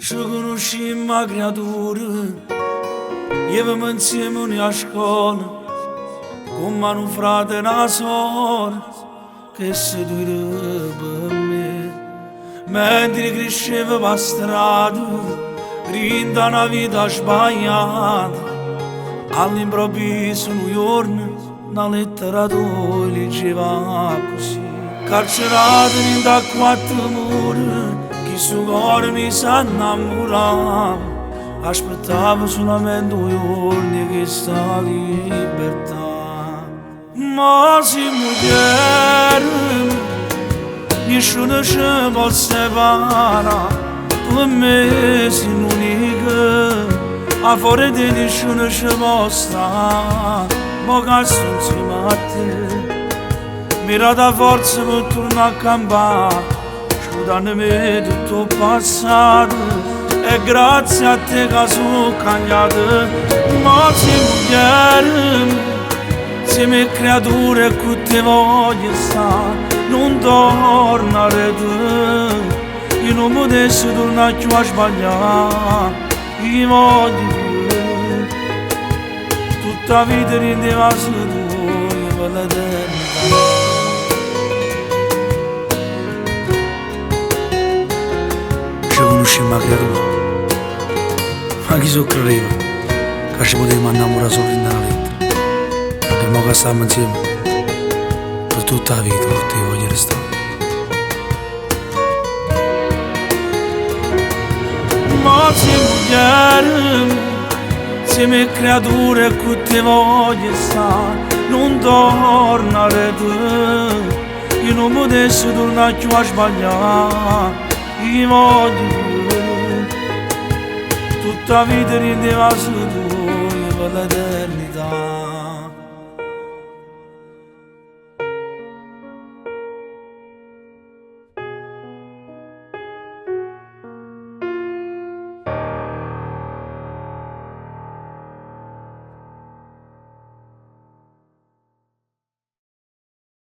Și conoscim a creatură e vă insieme una scuola con mano frate una sola che si dura per me mentre cresceva per strada rinda una vita sbagliata all'improvviso un giorno una lettera tua leggeva così carcerato in da quattro mura chi su cuore mi sa innamorare aspettavo solamente un giorno che sta libertà ma se muovermi nessuno ci può separare per me sei l'unica a fuori di nessuno ci può stare ma che sto insieme a te mi dà da forza per tornare a campare scusami tutto passato e grazie a te che sono cambiato ma se muovermi siamo creature che ti voglio stare non tornare tu io non potessi tornare più a sbagliare io voglio più tutta la vita rendeva su tu per l'eternità ci conosciamo a creatura ma chi so credeva che ci potevamo innamorare solo in una lettera e mo che stiamo insieme per tutta la vita che ti voglio restare ma siamo muovermi siamo creature che ti voglio stare non tornare tu io non potessi tornare più a sbagliare io voglio più tutta la vita rendeva su tu per l'eternità